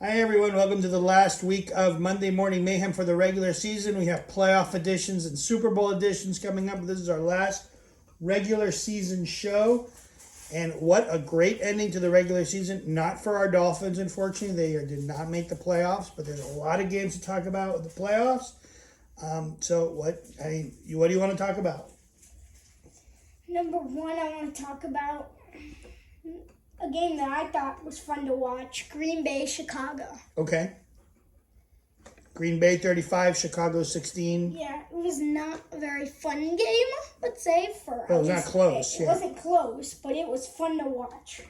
Hi everyone, welcome to the last week of Monday Morning Mayhem for the regular season. We have playoff editions and Super Bowl editions coming up. This is our last regular season show. And what a great ending to the regular season. Not for our Dolphins, unfortunately. They did not make the playoffs, but there's a lot of games to talk about with the playoffs. So what do you want to talk about? Number one, I want to talk about a game that I thought was fun to watch. Green Bay, Chicago. Okay. Green Bay 35, Chicago 16. Yeah, it was not a very fun game, let's say. It was not close. It wasn't close, but it was fun to watch.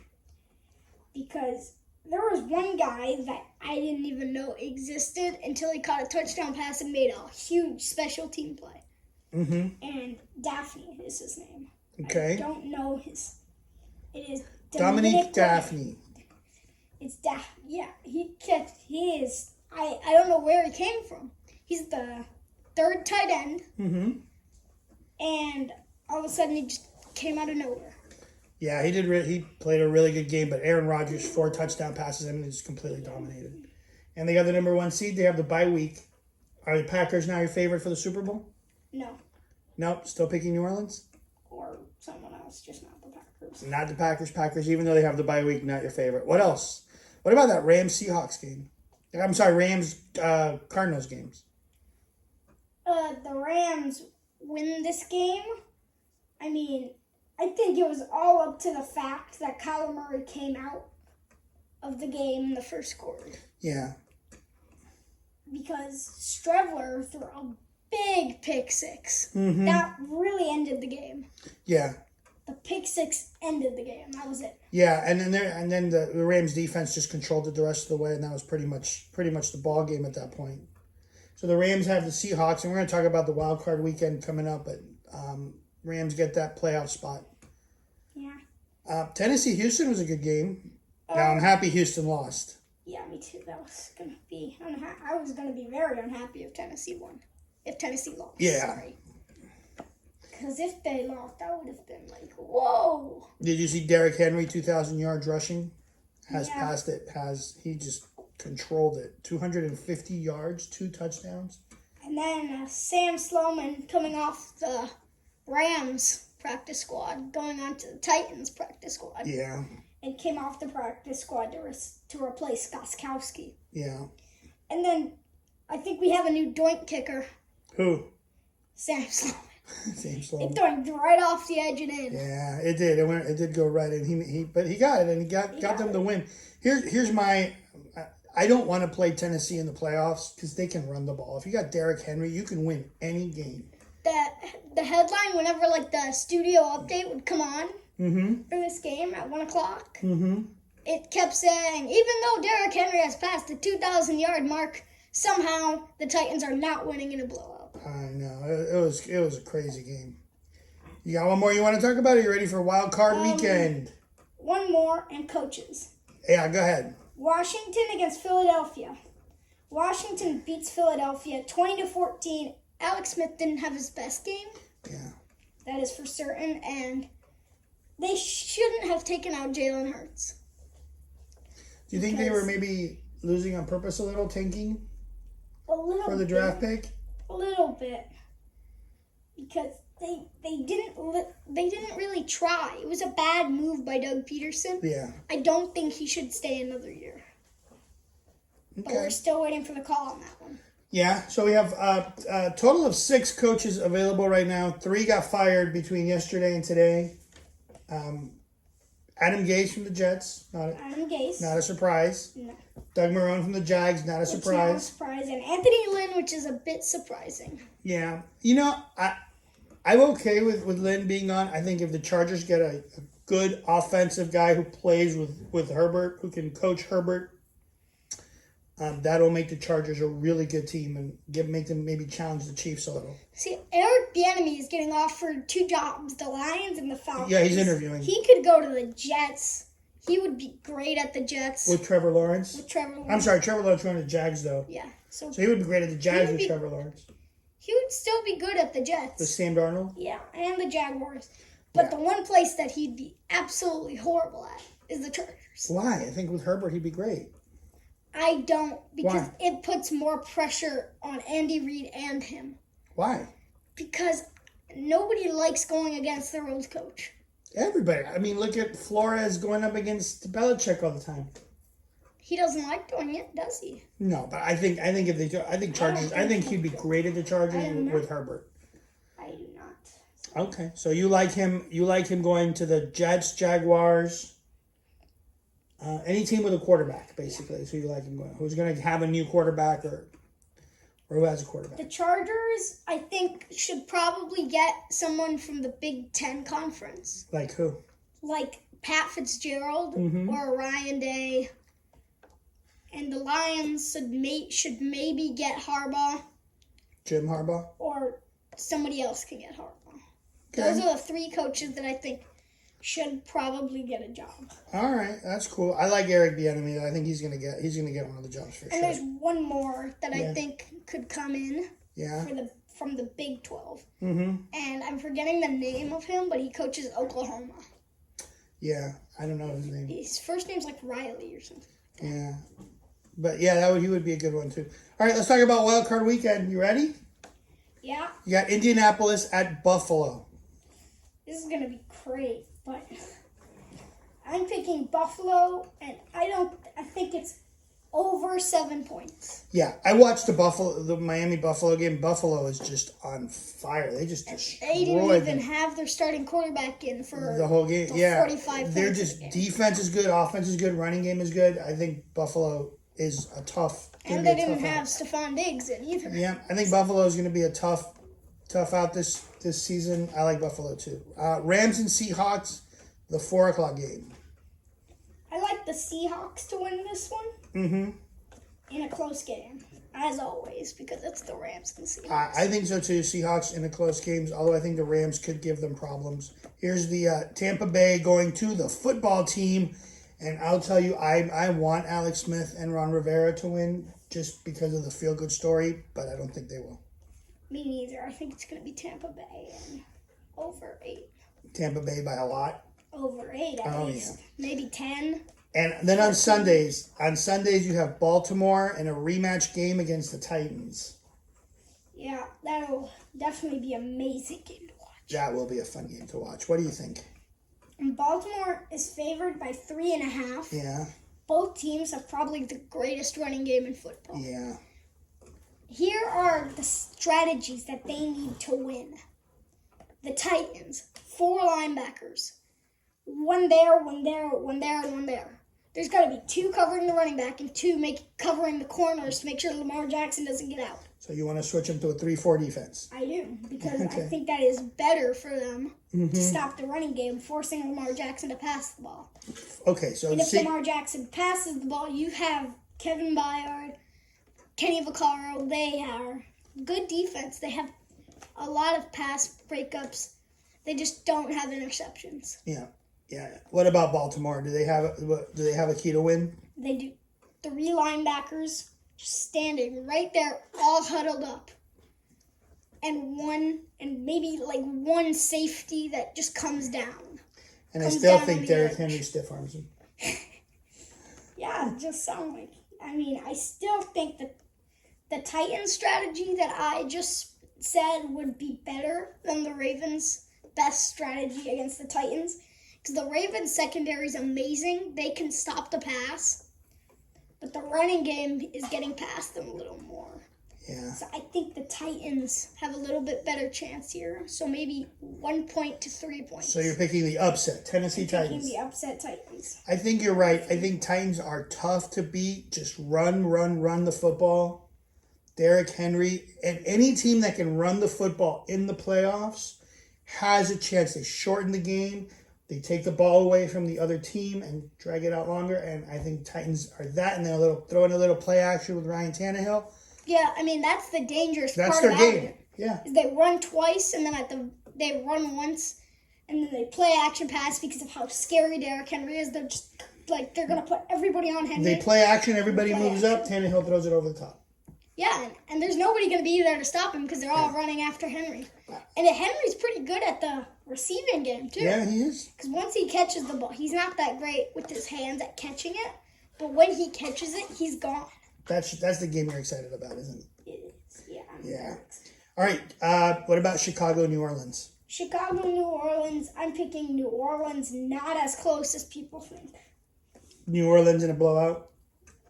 Because there was one guy that I didn't even know existed until he caught a touchdown pass and made a huge special team play. Mm-hmm. And Daphne is his name. Okay. I don't know his... It is Dominique Daphne. It's Daphne. Yeah, he is... I don't know where he came from. He's the third tight end. Mm-hmm. And all of a sudden he just came out of nowhere. Yeah, he did. He played a really good game, but Aaron Rodgers, 4 touchdown passes, and just completely dominated. And they got the number 1 seed. They have the bye week. Are the Packers now your favorite for the Super Bowl? No. Nope, still picking New Orleans? Or someone else, just not the Packers. Not the Packers. Packers, even though they have the bye week, not your favorite. What else? What about that Rams-Seahawks game? I'm sorry, Rams-Cardinals games. The Rams win this game. I mean, I think it was all up to the fact that Kyler Murray came out of the game in the first quarter. Yeah. Because Strevler threw a big pick six. Mm-hmm. That really ended the game. Yeah. The pick six ended the game. That was it. Yeah, and then the Rams defense just controlled it the rest of the way, and that was pretty much the ball game at that point. So the Rams have the Seahawks, and we're going to talk about the Wildcard Weekend coming up, but Rams get that playoff spot. Yeah. Tennessee-Houston was a good game. Now I'm happy Houston lost. Yeah, me too. That was going to be I was going to be very unhappy if Tennessee won. If Tennessee lost. Yeah. Sorry. Because if they lost, that would have been like, whoa. Did you see Derrick Henry, 2,000 yards rushing? Passed it. He just controlled it. 250 yards, 2 touchdowns. And then Sam Sloman coming off the Rams practice squad, going on to the Titans practice squad. Yeah. And came off the practice squad to replace Gostkowski. Yeah. And then I think we have a new doink kicker. Who? Sam Sloman. Sam Sloman. It doinked right off the edge and in. Yeah, it did. It did go right in. But he got it, and he got them the win. Here's my. I don't want to play Tennessee in the playoffs because they can run the ball. If you got Derrick Henry, you can win any game. The headline, whenever like the studio update would come on for this game at 1:00, it kept saying, even though Derrick Henry has passed the 2,000-yard mark, somehow the Titans are not winning in a blowout. I know. It was a crazy game. You got one more you want to talk about? Are you ready for Wildcard Weekend? One more, and coaches. Yeah, go ahead. Washington against Philadelphia. Washington beats Philadelphia 20-14. Alex Smith didn't have his best game. Yeah. That is for certain. And they shouldn't have taken out Jalen Hurts. Do you think they were maybe losing on purpose a little, tanking for the draft pick? A little bit. Because they didn't really try. It was a bad move by Doug Peterson. Yeah. I don't think he should stay another year. Okay. But we're still waiting for the call on that one. Yeah, so we have a total of 6 coaches available right now. 3 got fired between yesterday and today. Adam Gase from the Jets. Not a surprise. No. Doug Marrone from the Jags. Not a surprise. Not a surprise. And Anthony Lynn, which is a bit surprising. Yeah. You know, I'm okay with Lynn being on. I think if the Chargers get a good offensive guy who plays with Herbert, who can coach Herbert, that'll make the Chargers a really good team and make them maybe challenge the Chiefs a little. See, Eric Bieniemy is getting offered 2 jobs, the Lions and the Falcons. Yeah, he's interviewing. He could go to the Jets. He would be great at the Jets. With Trevor Lawrence? I'm sorry, Trevor Lawrence going to the Jags, though. Yeah. So he would be great at the Jags with Trevor Lawrence. He would still be good at the Jets. With Sam Darnold? Yeah, and the Jaguars. But the one place that he'd be absolutely horrible at is the Chargers. Why? I think with Herbert he'd be great. I don't, because Why? it puts more pressure on Andy Reid and him. Why? Because nobody likes going against their old coach. Everybody. I mean, look at Flores going up against Belichick all the time. He doesn't like doing it, does he? No, but I think if they do, I think Chargers. I think he'd be great at the Chargers with Herbert. I do not. Okay, so you like him. You like him going to the Jets, Jaguars, any team with a quarterback, basically. So you like him going. Who's going to have a new quarterback or who has a quarterback? The Chargers, I think, should probably get someone from the Big Ten Conference. Like who? Like Pat Fitzgerald or Ryan Day. And the Lions should maybe get Harbaugh. Jim Harbaugh? Or somebody else can get Harbaugh. Okay. Those are the three coaches that I think should probably get a job. All right, that's cool. I like Eric Bieniemy. I think he's gonna get one of the jobs for sure. And there's one more that I think could come in. Yeah. From the Big 12. Mm-hmm. And I'm forgetting the name of him, but he coaches Oklahoma. Yeah, I don't know his name. His first name's like Riley or something. Yeah. But yeah, he would be a good one too. All right, let's talk about Wildcard Weekend. You ready? Yeah. You got Indianapolis at Buffalo. This is gonna be great, but I'm picking Buffalo, and I think it's over 7 points. Yeah, I watched the Miami Buffalo game. Buffalo is just on fire. They just destroyed They didn't even them have their starting quarterback in for the whole game. Yeah, 45 they're points just of the game. defense is good, offense is good, running game is good. I think Buffalo is a tough. And they didn't have Stephon Diggs in either. Yeah, I think Buffalo is going to be a tough out this season. I like Buffalo too. Rams and Seahawks, the 4:00 game. I like the Seahawks to win this one. Mm-hmm. In a close game, as always, because it's the Rams and Seahawks. I think so too. Seahawks in a close games, although I think the Rams could give them problems. Here's the Tampa Bay going to the football team, and I'll tell you, I want Alex Smith and Ron Rivera to win just because of the feel-good story, but I don't think they will. Me neither. I think it's going to be Tampa Bay and over 8. Tampa Bay by a lot. Over 8 at least. Yeah. Maybe 10. And then on Sundays you have Baltimore in a rematch game against the Titans. Yeah, that'll definitely be an amazing game to watch. That will be a fun game to watch. What do you think? And Baltimore is favored by 3.5. Yeah. Both teams have probably the greatest running game in football. Yeah. Here are the strategies that they need to win. The Titans, 4 linebackers. One there, one there, one there, and one there. There's got to be 2 covering the running back and 2 covering the corners to make sure Lamar Jackson doesn't get out. So you want to switch them to a 3-4 defense? I do, because I think that is better for them to stop the running game, forcing Lamar Jackson to pass the ball. Okay, so and if Lamar Jackson passes the ball, you have Kevin Byard, Kenny Vaccaro. They are good defense. They have a lot of pass breakups. They just don't have interceptions. Yeah. Yeah. What about Baltimore? Do they have a key to win? They do. 3 linebackers just standing right there, all huddled up, and maybe one safety that just comes down. And I still think Derrick Henry stiff arms him. Yeah, it just sounds like. I mean, I still think that the Titans strategy that I just said would be better than the Ravens' best strategy against the Titans. Because the Ravens' secondary is amazing. They can stop the pass. But the running game is getting past them a little more. Yeah. So I think the Titans have a little bit better chance here. So maybe 1 point to 3 points. So you're picking the upset, Tennessee Titans. Picking the upset Titans. I think you're right. I think Titans are tough to beat. Just run the football. Derrick Henry. And any team that can run the football in the playoffs has a chance. They shorten the game. They take the ball away from the other team and drag it out longer. And I think Titans are that. And they'll throw in a little play action with Ryan Tannehill. Yeah, I mean, that's the dangerous part about it. Game. Yeah. Is they run twice, and then they run once, and then they play action pass because of how scary Derrick Henry is. They're just, they're going to put everybody on Henry. They play action, everybody moves up, Tannehill throws it over the top. Yeah, and there's nobody going to be there to stop him because they're all running after Henry. And Henry's pretty good at the receiving game, too. Yeah, he is. Because once he catches the ball, he's not that great with his hands at catching it. but when he catches it, he's gone. That's the game you're excited about, isn't it? It is, yeah. Yeah. All right. What about Chicago, New Orleans? Chicago, New Orleans. I'm picking New Orleans, not as close as people think. New Orleans in a blowout?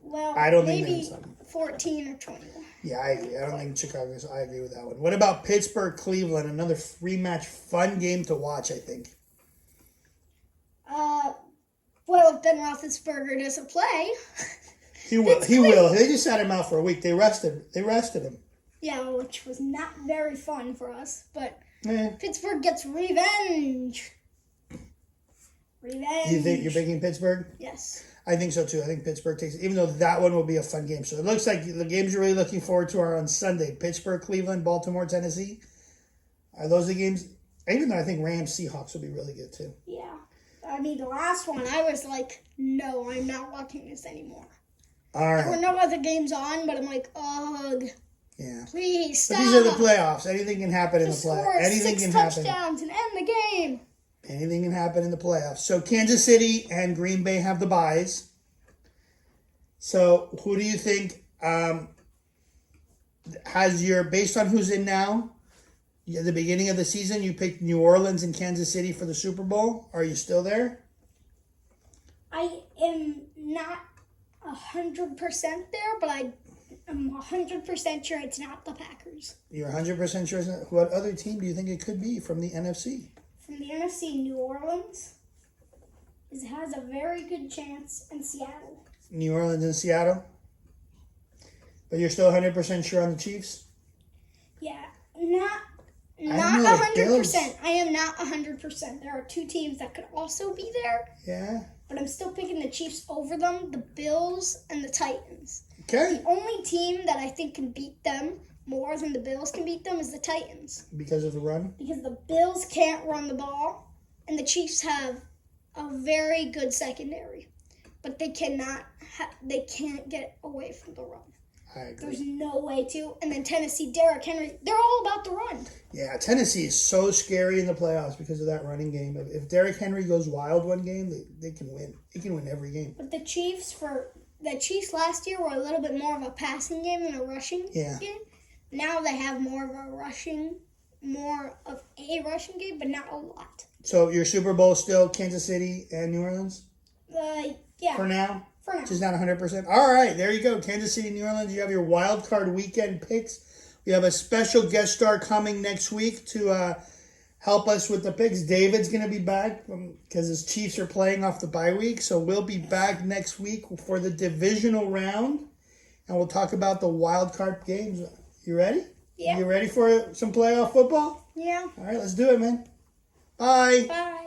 Well, I don't think maybe that's something. 14 or 21. Yeah, I agree. I don't think Chicago's. I agree with that one. What about Pittsburgh, Cleveland? Another rematch, fun game to watch, I think. Well, if Ben Roethlisberger doesn't play, He will. He will. They just sat him out for a week. They rested him. yeah, which was not very fun for us. But Eh. Pittsburgh gets revenge. Revenge. You think you're picking Pittsburgh? Yes. I think so too. I think Pittsburgh takes it, even though that one will be a fun game. So it looks like the games you're really looking forward to are on Sunday. Pittsburgh, Cleveland, Baltimore, Tennessee. Are those the games? Even though I think Rams, Seahawks will be really good too. Yeah. I mean, the last one, I was like, no, I'm not watching this anymore. All There were right. no other games on, but I'm like, ugh, Yeah. please stop. But these are the playoffs. Anything can happen in the Score playoffs. Anything 6 can happen. touchdowns and end the game. Anything can happen in the playoffs. So Kansas City and Green Bay have the byes. So who do you think has your, based on who's in now, at the beginning of the season, you picked New Orleans and Kansas City for the Super Bowl. Are you still there? I am not 100% there, but I am 100% sure it's not the Packers. You're 100% sure it's not. What other team do you think it could be from the NFC? From the NFC, New Orleans has a very good chance, and Seattle. New Orleans and Seattle? But you're still 100% sure on the Chiefs? Yeah, not don't know, the 100%. I am not 100%. There are two teams that could also be there, Yeah. but I'm still picking the Chiefs over them, the Bills and the Titans. Okay. The only team that I think can beat them more than the Bills can beat them is the Titans. Because of the run? Because the Bills can't run the ball, and the Chiefs have a very good secondary. But they they can't get away from the run. I agree. There's no way to. And then Tennessee, Derrick Henry, they're all about the run. Yeah, Tennessee is so scary in the playoffs because of that running game. If Derrick Henry goes wild one game, they can win. He can win every game. But the Chiefs last year were a little bit more of a passing game than a rushing game. Now they have more of a rushing game, but not a lot. So your Super Bowl still Kansas City and New Orleans? Yeah. For now? For now. Just not 100%. All right, there you go. Kansas City, New Orleans. You have your Wildcard Weekend picks. We have a special guest star coming next week to help us with the picks. David's going to be back because his Chiefs are playing off the bye week. So we'll be back next week for the divisional round, and we'll talk about the Wildcard games. You ready? Yeah. You ready for some playoff football? Yeah. All right, let's do it, man. Bye. Bye.